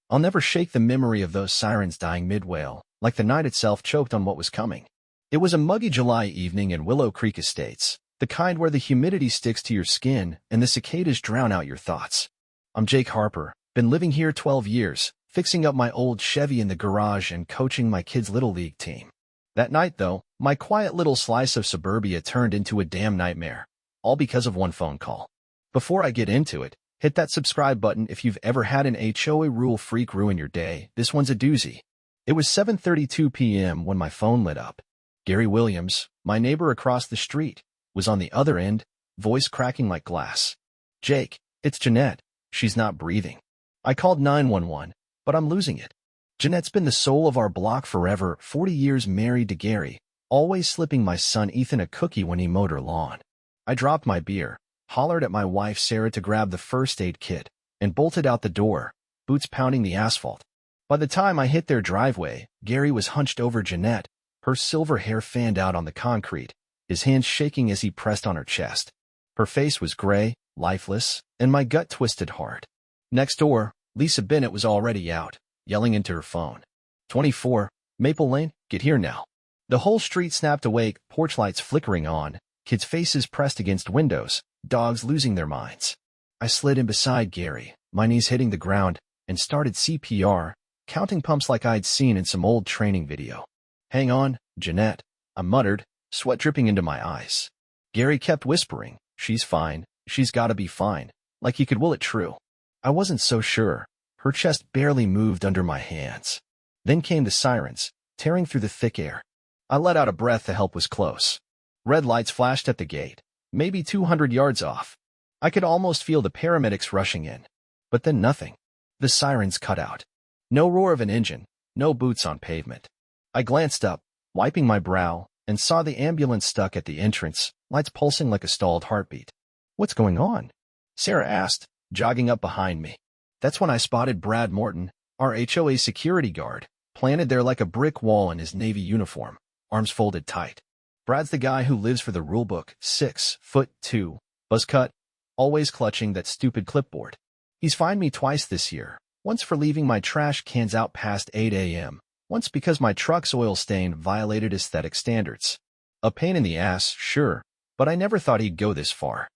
I'll never shake the memory of those sirens dying mid-wail, like the night itself choked on what was coming. It was a muggy July evening in Willow Creek Estates, the kind where the humidity sticks to your skin and the cicadas drown out your thoughts. I'm Jake Harper, been living here 12 years, fixing up my old Chevy in the garage and coaching my kids' Little League team. That night, though, my quiet little slice of suburbia turned into a damn nightmare, all because of one phone call. Before I get into it, hit that subscribe button if you've ever had an HOA rule freak ruin your day. This one's a doozy. It was 7:32 p.m. when my phone lit up. Gary Williams, my neighbor across the street, was on the other end, voice cracking like glass. "Jake, it's Janette. She's not breathing." I called 911, but I'm losing it. Janette's been the soul of our block forever, 40 years married to Gary, always slipping my son Ethan a cookie when he mowed her lawn. I dropped my beer, hollered at my wife Sarah to grab the first aid kit, and bolted out the door, boots pounding the asphalt. By the time I hit their driveway, Gary was hunched over Janette, her silver hair fanned out on the concrete, his hands shaking as he pressed on her chest. Her face was gray, lifeless, and my gut twisted hard. Next door, Lisa Bennett was already out, yelling into her phone. 24, Maple Lane, get here now. The whole street snapped awake, porch lights flickering on, kids' faces pressed against windows, dogs losing their minds. I slid in beside Gary, my knees hitting the ground, and started CPR, counting pumps like I'd seen in some old training video. "Hang on, Janette," I muttered, sweat dripping into my eyes. Gary kept whispering, "She's fine, she's gotta be fine," like he could will it true. I wasn't so sure. Her chest barely moved under my hands. Then came the sirens, tearing through the thick air. I let out a breath. The help was close. Red lights flashed at the gate, maybe 200 yards off. I could almost feel the paramedics rushing in. But then nothing. The sirens cut out. No roar of an engine, no boots on pavement. I glanced up, wiping my brow, and saw the ambulance stuck at the entrance, lights pulsing like a stalled heartbeat. "What's going on?" Sarah asked, jogging up behind me. That's when I spotted Brad Morton, our HOA security guard, planted there like a brick wall in his Navy uniform, arms folded tight. Brad's the guy who lives for the rulebook, 6'2", buzz cut, always clutching that stupid clipboard. He's fined me twice this year, once for leaving my trash cans out past 8 a.m., once because my truck's oil stain violated aesthetic standards. A pain in the ass, sure, but I never thought he'd go this far.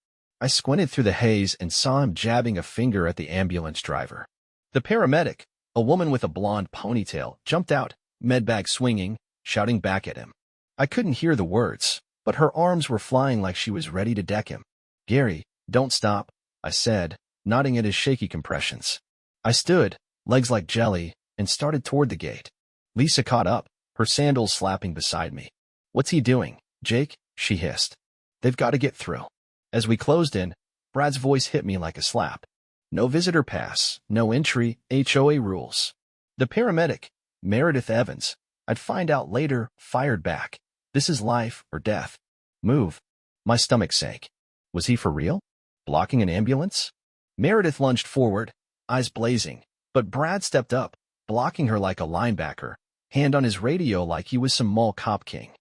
I squinted through the haze and saw him jabbing a finger at the ambulance driver. The paramedic, a woman with a blonde ponytail, jumped out, medbag swinging, shouting back at him. I couldn't hear the words, but her arms were flying like she was ready to deck him. "Gary, don't stop," I said, nodding at his shaky compressions. I stood, legs like jelly, and started toward the gate. Lisa caught up, her sandals slapping beside me. "What's he doing, Jake?" she hissed. "They've got to get through." As we closed in, Brad's voice hit me like a slap. "No visitor pass, no entry, HOA rules." The paramedic, Meredith Evans, I'd find out later, fired back. "This is life or death. Move." My stomach sank. Was he for real? Blocking an ambulance? Meredith lunged forward, eyes blazing, but Brad stepped up, blocking her like a linebacker, hand on his radio like he was some mall cop king.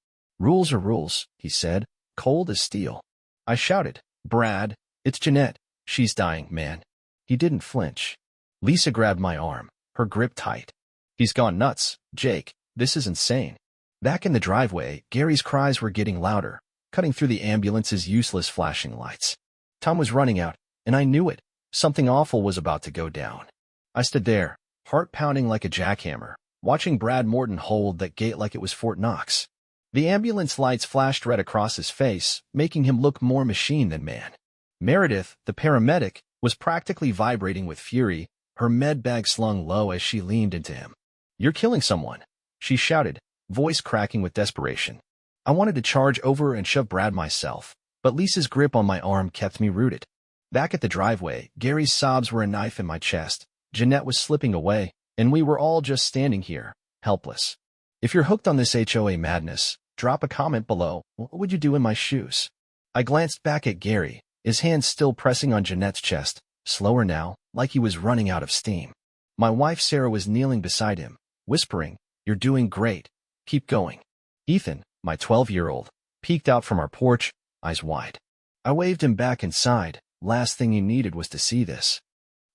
"Rules are rules," he said, cold as steel. I shouted, "Brad, it's Janette. She's dying, man." He didn't flinch. Lisa grabbed my arm, her grip tight. "He's gone nuts, Jake. This is insane." Back in the driveway, Gary's cries were getting louder, cutting through the ambulance's useless flashing lights. Time was running out, and I knew it. Something awful was about to go down. I stood there, heart pounding like a jackhammer, watching Brad Morton hold that gate like it was Fort Knox. The ambulance lights flashed red across his face, making him look more machine than man. Meredith, the paramedic, was practically vibrating with fury, her med bag slung low as she leaned into him. "You're killing someone," she shouted, voice cracking with desperation. I wanted to charge over and shove Brad myself, but Lisa's grip on my arm kept me rooted. Back at the driveway, Gary's sobs were a knife in my chest. Janette was slipping away, and we were all just standing here, helpless. If you're hooked on this HOA madness, drop a comment below. What would you do in my shoes? I glanced back at Gary, his hands still pressing on Janette's chest, slower now, like he was running out of steam. My wife Sarah was kneeling beside him, whispering, "You're doing great. Keep going." Ethan, my 12-year-old, peeked out from our porch, eyes wide. I waved him back inside. Last thing he needed was to see this.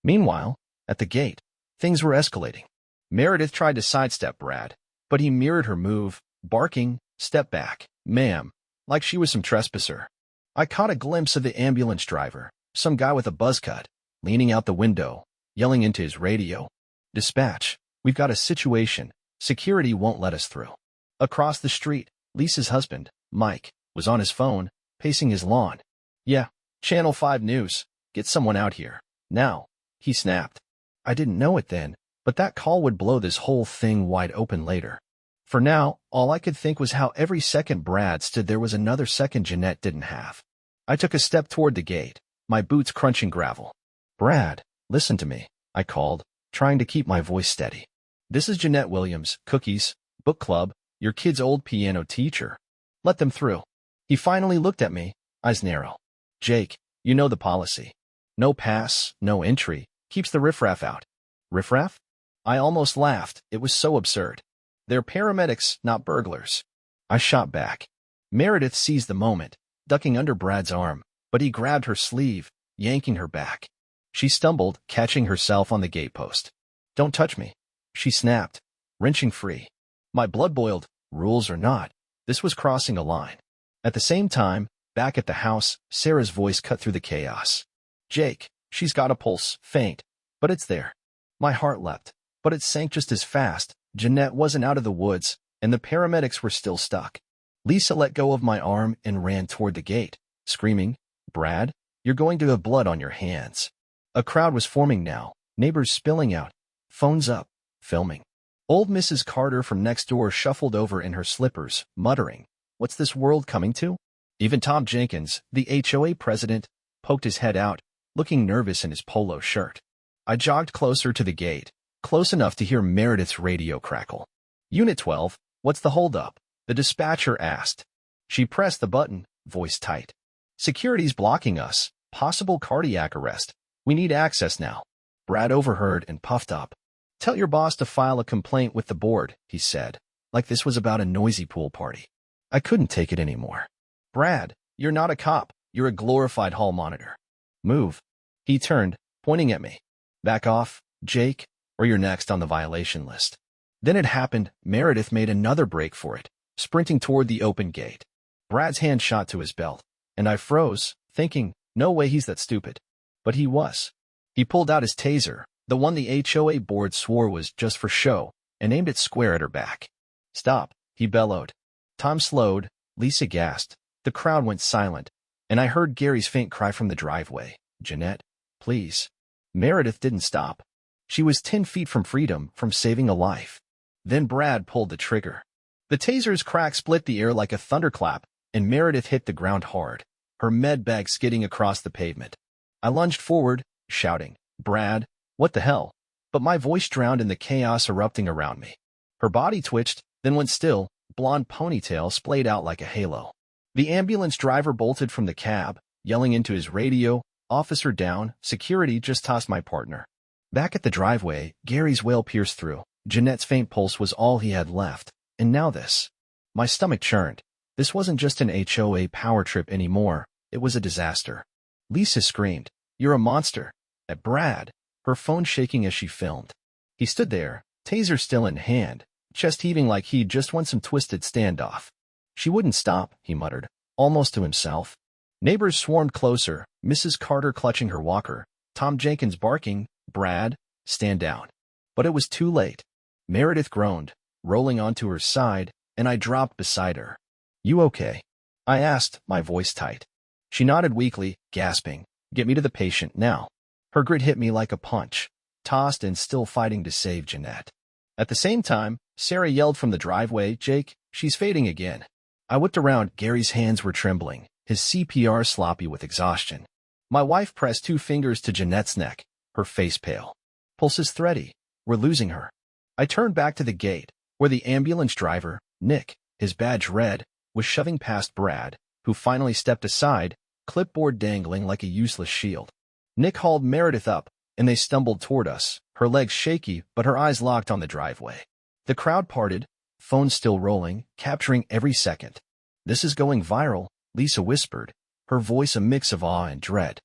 Meanwhile, at the gate, Things were escalating. Meredith tried to sidestep Brad, but he mirrored her move, barking, "Step back, ma'am," like she was some trespasser. I caught a glimpse of the ambulance driver, some guy with a buzz cut, leaning out the window, yelling into his radio. "Dispatch, we've got a situation. Security won't let us through." Across the street, Lisa's husband, Mike, was on his phone, pacing his lawn. "Yeah, Channel 5 News. Get someone out here. Now," he snapped. I didn't know it then, but that call would blow this whole thing wide open later. For now, all I could think was how every second Brad stood there was another second Janette didn't have. I took a step toward the gate, my boots crunching gravel. "Brad, listen to me," I called, trying to keep my voice steady. "This is Janette Williams, Cookies, Book Club, your kid's old piano teacher. Let them through." He finally looked at me, eyes narrow. "Jake, you know the policy. No pass, no entry, keeps the riffraff out." "Riffraff?" I almost laughed, it was so absurd. "They're paramedics, not burglars." I shot back. Meredith seized the moment, ducking under Brad's arm, but he grabbed her sleeve, yanking her back. She stumbled, catching herself on the gatepost. "Don't touch me," she snapped, wrenching free. My blood boiled, rules or not, this was crossing a line. At the same time, back at the house, Sarah's voice cut through the chaos. "Jake, she's got a pulse, faint, but it's there." My heart leapt, but it sank just as fast. Janette wasn't out of the woods, and the paramedics were still stuck. Lisa let go of my arm and ran toward the gate, screaming, "Brad, you're going to have blood on your hands." A crowd was forming now, neighbors spilling out, phones up, filming. Old Mrs. Carter from next door shuffled over in her slippers, muttering, "What's this world coming to?" Even Tom Jenkins, the HOA president, poked his head out, looking nervous in his polo shirt. I jogged closer to the gate, close enough to hear Meredith's radio crackle. "Unit 12, what's the holdup?" the dispatcher asked. She pressed the button, voice tight. "Security's blocking us. Possible cardiac arrest. We need access now." Brad overheard and puffed up. "Tell your boss to file a complaint with the board," he said, like this was about a noisy pool party. I couldn't take it anymore. "Brad, you're not a cop. You're a glorified hall monitor. Move." He turned, pointing at me. "Back off, Jake, or you're next on the violation list." Then it happened. Meredith made another break for it, sprinting toward the open gate. Brad's hand shot to his belt, and I froze, thinking, no way he's that stupid. But he was. He pulled out his taser, the one the HOA board swore was just for show, and aimed it square at her back. "Stop," he bellowed. Tom slowed, Lisa gasped, the crowd went silent, and I heard Gary's faint cry from the driveway, "Janette, please." Meredith didn't stop. She was 10 feet from freedom, from saving a life. Then Brad pulled the trigger. The taser's crack split the air like a thunderclap, and Meredith hit the ground hard, her med bag skidding across the pavement. I lunged forward, shouting, "Brad, what the hell?" But my voice drowned in the chaos erupting around me. Her body twitched, then went still, blonde ponytail splayed out like a halo. The ambulance driver bolted from the cab, yelling into his radio, "Officer down, security just tossed my partner." Back at the driveway, Gary's wail pierced through. Janette's faint pulse was all he had left. And now this. My stomach churned. This wasn't just an HOA power trip anymore. It was a disaster. Lisa screamed, "You're a monster!" at Brad, her phone shaking as she filmed. He stood there, taser still in hand, chest heaving like he'd just won some twisted standoff. "She wouldn't stop," he muttered, almost to himself. Neighbors swarmed closer, Mrs. Carter clutching her walker, Tom Jenkins barking, "Brad, stand down." But it was too late. Meredith groaned, rolling onto her side, and I dropped beside her. "You okay?" I asked, my voice tight. She nodded weakly, gasping, "Get me to the patient now." Her grit hit me like a punch, tossed and still fighting to save Janette. At the same time, Sarah yelled from the driveway, "Jake, she's fading again." I whipped around. Gary's hands were trembling, his CPR sloppy with exhaustion. My wife pressed 2 fingers to Janette's neck, her face pale. "Pulse is thready. We're losing her." I turned back to the gate, where the ambulance driver, Nick, his badge red, was shoving past Brad, who finally stepped aside, clipboard dangling like a useless shield. Nick hauled Meredith up, and they stumbled toward us, her legs shaky but her eyes locked on the driveway. The crowd parted, phones still rolling, capturing every second. "This is going viral," Lisa whispered, her voice a mix of awe and dread.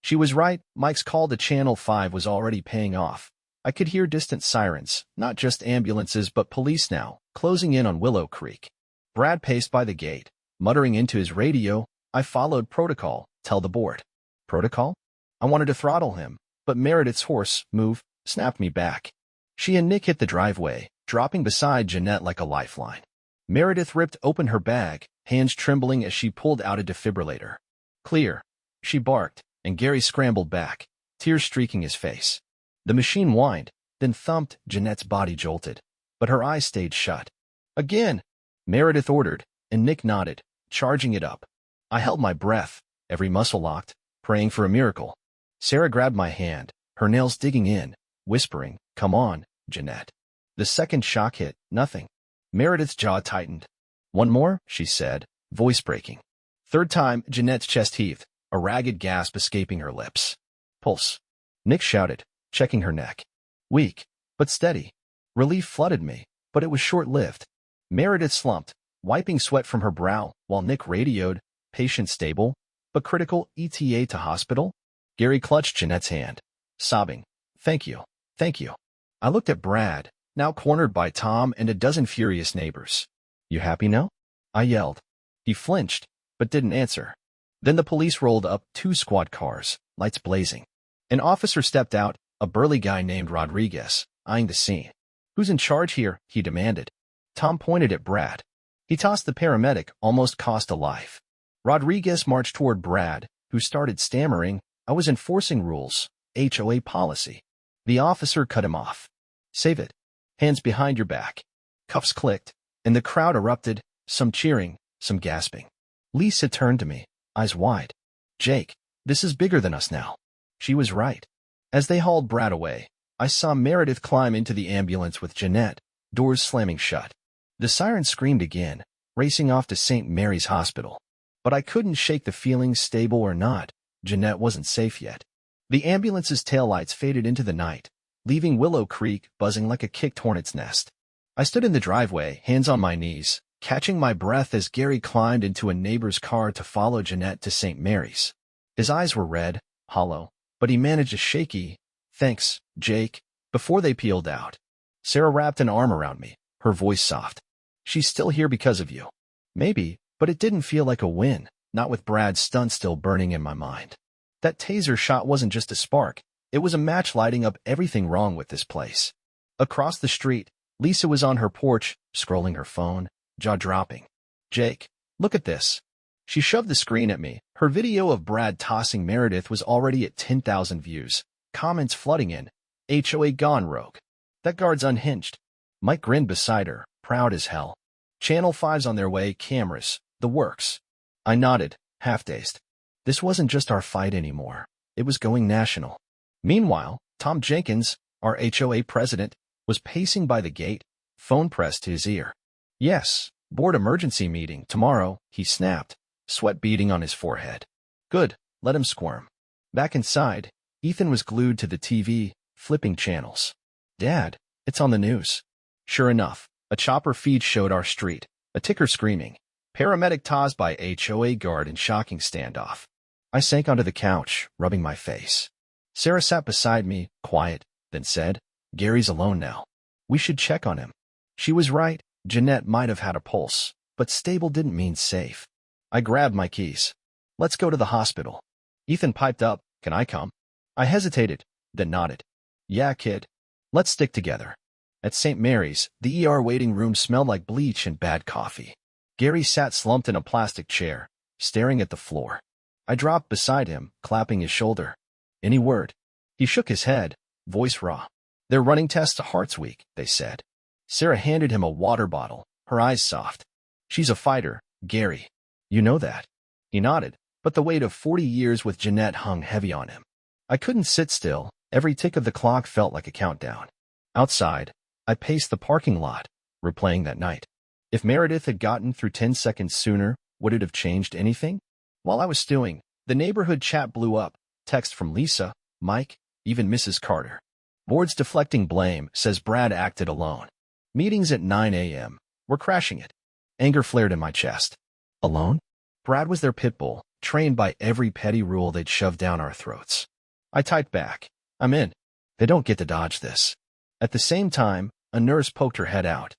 She was right. Mike's call to Channel 5 was already paying off. I could hear distant sirens, not just ambulances but police now, closing in on Willow Creek. Brad paced by the gate, muttering into his radio. I followed protocol. Tell the board. Protocol? I wanted to throttle him, but Meredith's horse, Move, snapped me back. She and Nick hit the driveway, dropping beside Janette like a lifeline. Meredith ripped open her bag, hands trembling as she pulled out a defibrillator. Clear, she barked, and Gary scrambled back, tears streaking his face. The machine whined, then thumped. Janette's body jolted, but her eyes stayed shut. Again, Meredith ordered, and Nick nodded, charging it up. I held my breath, every muscle locked, praying for a miracle. Sarah grabbed my hand, her nails digging in, whispering, "Come on, Janette." The second shock hit, nothing. Meredith's jaw tightened. "One more," she said, voice breaking. Third time, Janette's chest heaved, a ragged gasp escaping her lips. "Pulse," Nick shouted, checking her neck. "Weak, but steady." Relief flooded me, but it was short-lived. Meredith slumped, wiping sweat from her brow, while Nick radioed, "Patient stable, but critical, ETA to hospital." Gary clutched Janette's hand, sobbing, "Thank you, thank you." I looked at Brad, now cornered by Tom and a dozen furious neighbors. "You happy now?" I yelled. He flinched, but didn't answer. Then the police rolled up, 2 squad cars, lights blazing. An officer stepped out, a burly guy named Rodriguez, eyeing the scene. "Who's in charge here?" he demanded. Tom pointed at Brad. He tossed the paramedic, almost cost a life. Rodriguez marched toward Brad, who started stammering, "I was enforcing rules, HOA policy." The officer cut him off. "Save it. Hands behind your back." Cuffs clicked, and the crowd erupted, some cheering, some gasping. Lisa turned to me, eyes wide. "Jake, this is bigger than us now." She was right. As they hauled Brad away, I saw Meredith climb into the ambulance with Janette, doors slamming shut. The siren screamed again, racing off to St. Mary's Hospital. But I couldn't shake the feeling, stable or not, Janette wasn't safe yet. The ambulance's taillights faded into the night, leaving Willow Creek buzzing like a kicked hornet's nest. I stood in the driveway, hands on my knees, catching my breath as Gary climbed into a neighbor's car to follow Janette to St. Mary's. His eyes were red, hollow, but he managed a shaky, "Thanks, Jake," before they peeled out. Sarah wrapped an arm around me, her voice soft. "She's still here because of you." Maybe, but it didn't feel like a win, not with Brad's stunt still burning in my mind. That taser shot wasn't just a spark, it was a match lighting up everything wrong with this place. Across the street, Lisa was on her porch, scrolling her phone, jaw dropping. "Jake, look at this." She shoved the screen at me. Her video of Brad tossing Meredith was already at 10,000 views, comments flooding in. "HOA gone rogue. That guard's unhinged." Mike grinned beside her, proud as hell. "Channel 5's on their way, cameras, the works." I nodded, half-dazed. This wasn't just our fight anymore. It was going national. Meanwhile, Tom Jenkins, our HOA president, was pacing by the gate, phone pressed to his ear. "Yes, board emergency meeting tomorrow," he snapped, sweat beading on his forehead. "Good, let him squirm." Back inside, Ethan was glued to the TV, flipping channels. "Dad, it's on the news." Sure enough, a chopper feed showed our street, a ticker screaming, "Paramedic tossed by HOA guard in shocking standoff." I sank onto the couch, rubbing my face. Sarah sat beside me, quiet, then said, "Gary's alone now. We should check on him." She was right. Janette might have had a pulse, but stable didn't mean safe. I grabbed my keys. "Let's go to the hospital." Ethan piped up, "Can I come?" I hesitated, then nodded. "Yeah, kid. Let's stick together." At St. Mary's, the ER waiting room smelled like bleach and bad coffee. Gary sat slumped in a plastic chair, staring at the floor. I dropped beside him, clapping his shoulder. "Any word?" He shook his head, voice raw. "They're running tests to Heart's Week," they said. Sarah handed him a water bottle, her eyes soft. "She's a fighter, Gary. You know that." He nodded, but the weight of 40 years with Janette hung heavy on him. I couldn't sit still. Every tick of the clock felt like a countdown. Outside, I paced the parking lot, replaying that night. If Meredith had gotten through 10 seconds sooner, would it have changed anything? While I was stewing, the neighborhood chat blew up. Text from Lisa, Mike, even Mrs. Carter. "Board's deflecting blame, says Brad acted alone. Meetings at 9 a.m. We're crashing it." Anger flared in my chest. Alone? Brad was their pit bull, trained by every petty rule they'd shoved down our throats. I typed back, "I'm in." They don't get to dodge this. At the same time, a nurse poked her head out.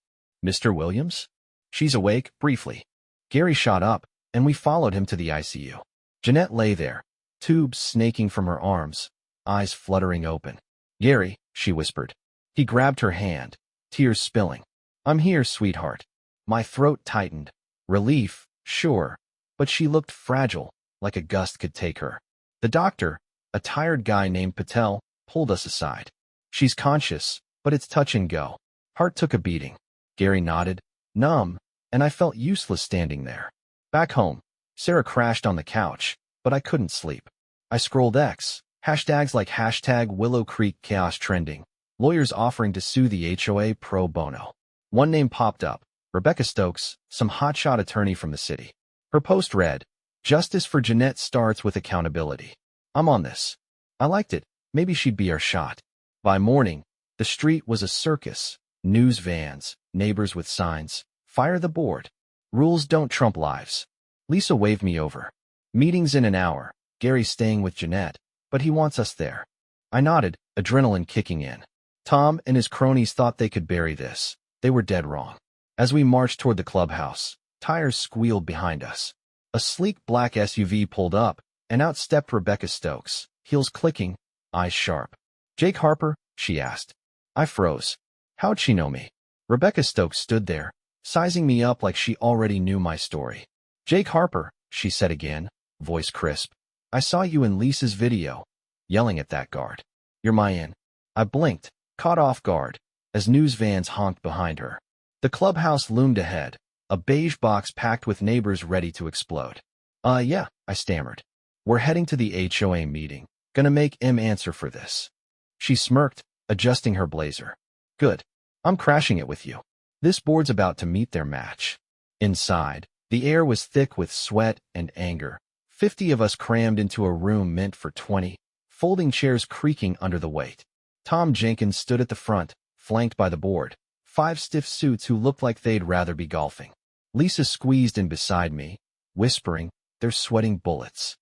Mr. Williams? She's awake, briefly. Gary shot up, and we followed him to the ICU. Janette lay there, tubes snaking from her arms, eyes fluttering open. Gary, she whispered. He grabbed her hand, tears spilling. I'm here, sweetheart. My throat tightened. Relief, sure, but she looked fragile, like a gust could take her. The doctor, a tired guy named Patel, pulled us aside. She's conscious, but it's touch and go. Heart took a beating. Gary nodded, numb, and I felt useless standing there. Back home, Sarah crashed on the couch, but I couldn't sleep. I scrolled X, hashtags like hashtag Willow Creek Chaos trending, lawyers offering to sue the HOA pro bono. One name popped up, Rebecca Stokes, some hotshot attorney from the city. Her post read, Justice for Janette starts with accountability. I'm on this. I liked it. Maybe she'd be our shot. By morning, the street was a circus. News vans, neighbors with signs. Fire the board. Rules don't trump lives. Lisa waved me over. Meeting's in an hour. Gary's staying with Janette, but he wants us there. I nodded, adrenaline kicking in. Tom and his cronies thought they could bury this. They were dead wrong. As we marched toward the clubhouse, tires squealed behind us. A sleek black SUV pulled up, and out stepped Rebecca Stokes, heels clicking, eyes sharp. Jake Harper? She asked. I froze. How'd she know me? Rebecca Stokes stood there, sizing me up like she already knew my story. Jake Harper, she said again, voice crisp. I saw you in Lisa's video, yelling at that guard. You're my in. I blinked, caught off guard, as news vans honked behind her. The clubhouse loomed ahead, a beige box packed with neighbors ready to explode. Yeah, I stammered. We're heading to the HOA meeting. Gonna make him answer for this. She smirked, adjusting her blazer. Good. I'm crashing it with you. This board's about to meet their match. Inside, the air was thick with sweat and anger. 50 of us crammed into a room meant for 20, folding chairs creaking under the weight. Tom Jenkins stood at the front, flanked by the board. 5 stiff suits who looked like they'd rather be golfing. Lisa squeezed in beside me, whispering, they're sweating bullets.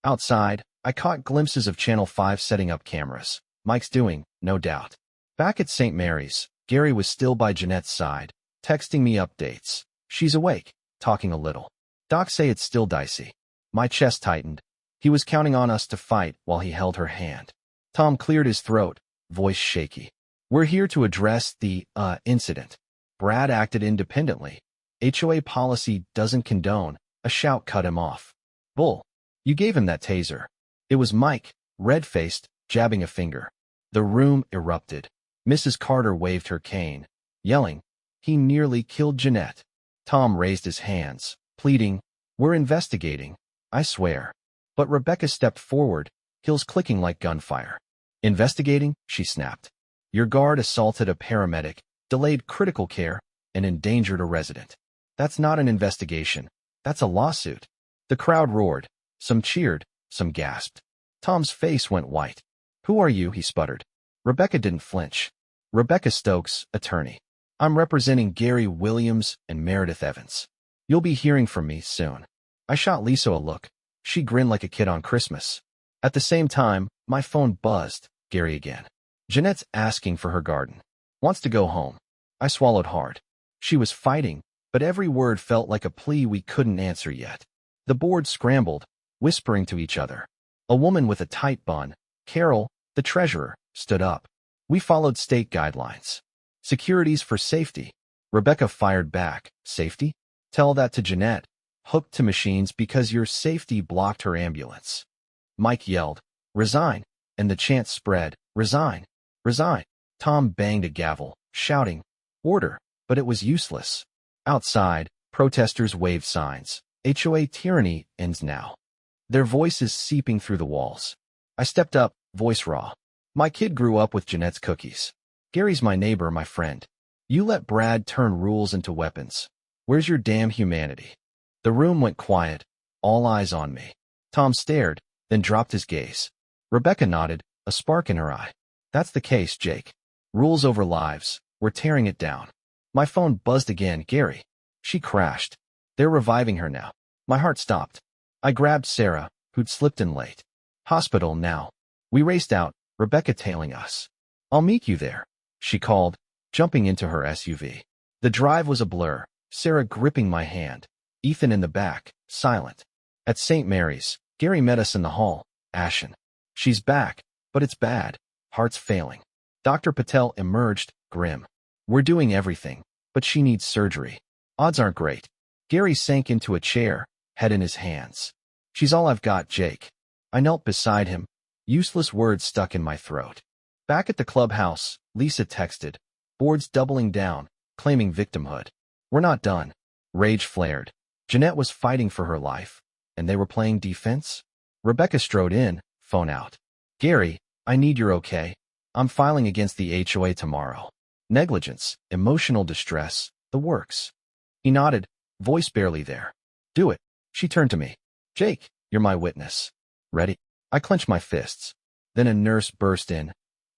Outside, I caught glimpses of Channel 5 setting up cameras. Mike's doing, no doubt. Back at St. Mary's, Gary was still by Janette's side, texting me updates. She's awake, talking a little. Docs say it's still dicey. My chest tightened. He was counting on us to fight while he held her hand. Tom cleared his throat, voice shaky. We're here to address the, incident. Brad acted independently. HOA policy doesn't condone. A shout cut him off. Bull. You gave him that taser. It was Mike, red-faced, jabbing a finger. The room erupted. Mrs. Carter waved her cane, yelling, he nearly killed Janette. Tom raised his hands, pleading, we're investigating, I swear. But Rebecca stepped forward, heels clicking like gunfire. Investigating? She snapped. Your guard assaulted a paramedic, delayed critical care, and endangered a resident. That's not an investigation. That's a lawsuit. The crowd roared. Some cheered, some gasped. Tom's face went white. Who are you? He sputtered. Rebecca didn't flinch. Rebecca Stokes, attorney. I'm representing Gary Williams and Meredith Evans. You'll be hearing from me soon. I shot Lisa a look. She grinned like a kid on Christmas. At the same time, my phone buzzed. Gary again. Janette's asking for her garden. Wants to go home. I swallowed hard. She was fighting, but every word felt like a plea we couldn't answer yet. The board scrambled, whispering to each other. A woman with a tight bun, Carol, the treasurer, stood up. We followed state guidelines. Securities for safety. Rebecca fired back. Safety? Tell that to Janette. Hooked to machines because your safety blocked her ambulance. Mike yelled, resign, and the chant spread, resign, resign. Tom banged a gavel, shouting, order, but it was useless. Outside, protesters waved signs. HOA tyranny ends now. Their voices seeping through the walls. I stepped up, voice raw. My kid grew up with Janette's cookies. Gary's my neighbor, my friend. You let Brad turn rules into weapons. Where's your damn humanity? The room went quiet, all eyes on me. Tom stared, then dropped his gaze. Rebecca nodded, a spark in her eye. That's the case, Jake. Rules over lives. We're tearing it down. My phone buzzed again. Gary. She crashed. They're reviving her now. My heart stopped. I grabbed Sarah, who'd slipped in late. Hospital now. We raced out, Rebecca tailing us. I'll meet you there, she called, jumping into her SUV. The drive was a blur, Sarah gripping my hand, Ethan in the back, silent. At St. Mary's, Gary met us in the hall, ashen. She's back, but it's bad. Heart's failing. Dr. Patel emerged, grim. We're doing everything, but she needs surgery. Odds aren't great. Gary sank into a chair, head in his hands. She's all I've got, Jake. I knelt beside him, useless words stuck in my throat. Back at the clubhouse, Lisa texted, boards doubling down, claiming victimhood. We're not done. Rage flared. Janette was fighting for her life, and they were playing defense? Rebecca strode in, phone out. Gary, I need your okay. I'm filing against the HOA tomorrow. Negligence, emotional distress, the works. He nodded, voice barely there. Do it. She turned to me. Jake, you're my witness. Ready? I clenched my fists. Then a nurse burst in.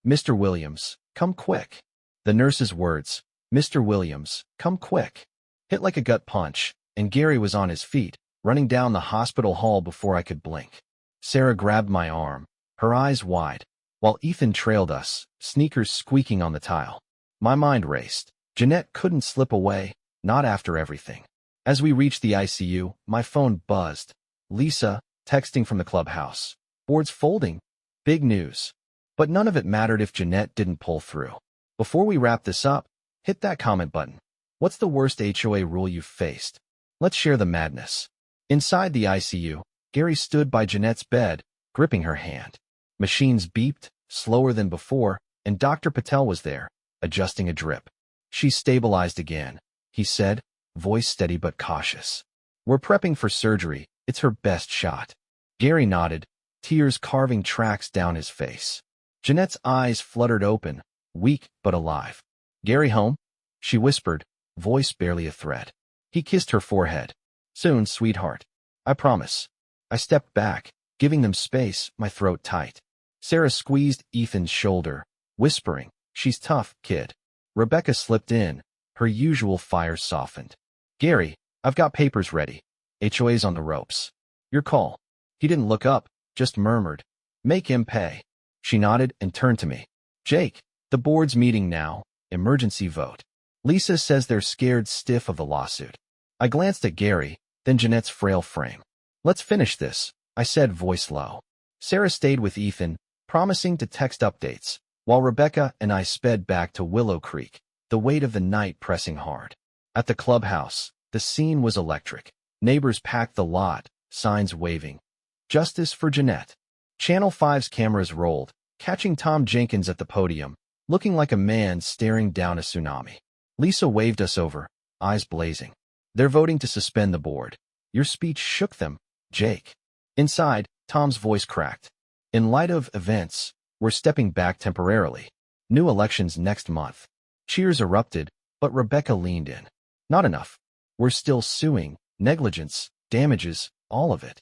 Mr. Williams, come quick. The nurse's words, Mr. Williams, come quick, hit like a gut punch, and Gary was on his feet, running down the hospital hall before I could blink. Sarah grabbed my arm, her eyes wide, while Ethan trailed us, sneakers squeaking on the tile. My mind raced. Janette couldn't slip away, not after everything. As we reached the ICU, my phone buzzed. Lisa, texting from the clubhouse. Boards folding. Big news. But none of it mattered if Janette didn't pull through. Before we wrap this up, hit that comment button. What's the worst HOA rule you've faced? Let's share the madness. Inside the ICU, Gary stood by Janette's bed, gripping her hand. Machines beeped, slower than before, and Dr. Patel was there, adjusting a drip. She's stabilized again, he said, voice steady but cautious. We're prepping for surgery. It's her best shot. Gary nodded, tears carving tracks down his face. Janette's eyes fluttered open, weak but alive. Gary home? She whispered, voice barely a threat. He kissed her forehead. Soon, sweetheart. I promise. I stepped back, giving them space, my throat tight. Sarah squeezed Ethan's shoulder, whispering, she's tough, kid. Rebecca slipped in, her usual fire softened. Gary, I've got papers ready. HOA's on the ropes. Your call. He didn't look up, just murmured. Make him pay. She nodded and turned to me. Jake, the board's meeting now. Emergency vote. Lisa says they're scared stiff of the lawsuit. I glanced at Gary, then Janette's frail frame. Let's finish this, I said, voice low. Sarah stayed with Ethan, promising to text updates, while Rebecca and I sped back to Willow Creek, the weight of the night pressing hard. At the clubhouse, the scene was electric. Neighbors packed the lot, signs waving. Justice for Janette. Channel 5's cameras rolled, catching Tom Jenkins at the podium, looking like a man staring down a tsunami. Lisa waved us over, eyes blazing. They're voting to suspend the board. Your speech shook them, Jake. Inside, Tom's voice cracked. In light of events, we're stepping back temporarily. New elections next month. Cheers erupted, but Rebecca leaned in. Not enough. We're still suing, negligence, damages, all of it.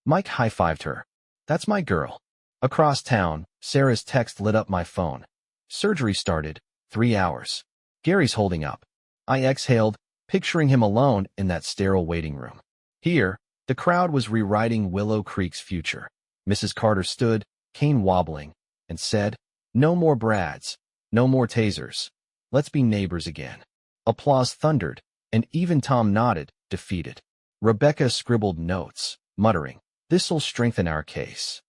Mike high-fived her. That's my girl. Across town, Sarah's text lit up my phone. Surgery started, 3 hours. Gary's holding up. I exhaled, picturing him alone in that sterile waiting room. Here, the crowd was rewriting Willow Creek's future. Mrs. Carter stood, cane wobbling, and said, no more Brads, no more tasers. Let's be neighbors again. Applause thundered, and even Tom nodded, defeated. Rebecca scribbled notes, muttering, this'll strengthen our case.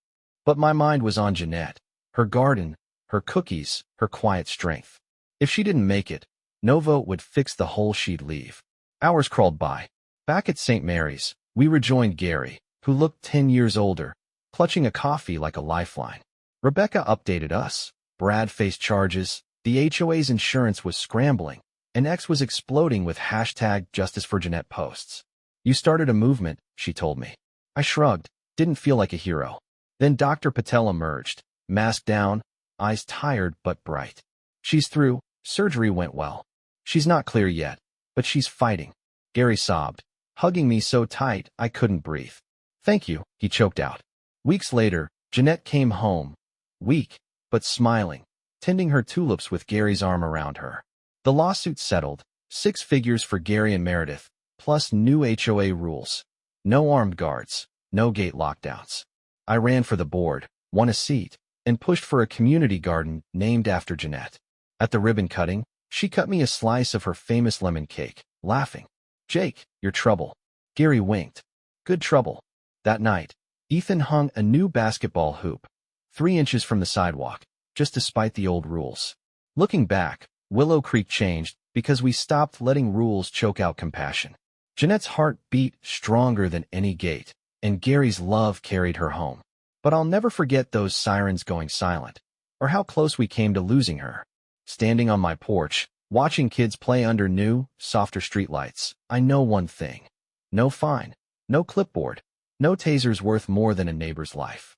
But my mind was on Janette, her garden, her cookies, her quiet strength. If she didn't make it, no vote would fix the hole she'd leave. Hours crawled by. Back at St. Mary's, we rejoined Gary, who looked 10 years older, clutching a coffee like a lifeline. Rebecca updated us. Brad faced charges, the HOA's insurance was scrambling, and X was exploding with hashtag Justice for Janette posts. You started a movement, she told me. I shrugged, didn't feel like a hero. Then Dr. Patel emerged, mask down, eyes tired but bright. She's through, surgery went well. She's not clear yet, but she's fighting. Gary sobbed, hugging me so tight I couldn't breathe. Thank you, he choked out. Weeks later, Janette came home, weak, but smiling, tending her tulips with Gary's arm around her. The lawsuit settled, 6 figures for Gary and Meredith, plus new HOA rules. No armed guards, no gate lockdowns. I ran for the board, won a seat, and pushed for a community garden named after Janette. At the ribbon cutting, she cut me a slice of her famous lemon cake, laughing. "Jake, you're trouble." Gary winked. "Good trouble." That night, Ethan hung a new basketball hoop, 3 inches from the sidewalk, just to spite the old rules. Looking back, Willow Creek changed because we stopped letting rules choke out compassion. Janette's heart beat stronger than any gate, and Gary's love carried her home. But I'll never forget those sirens going silent, or how close we came to losing her. Standing on my porch, watching kids play under new, softer streetlights, I know one thing. No fine, no clipboard, no taser's worth more than a neighbor's life.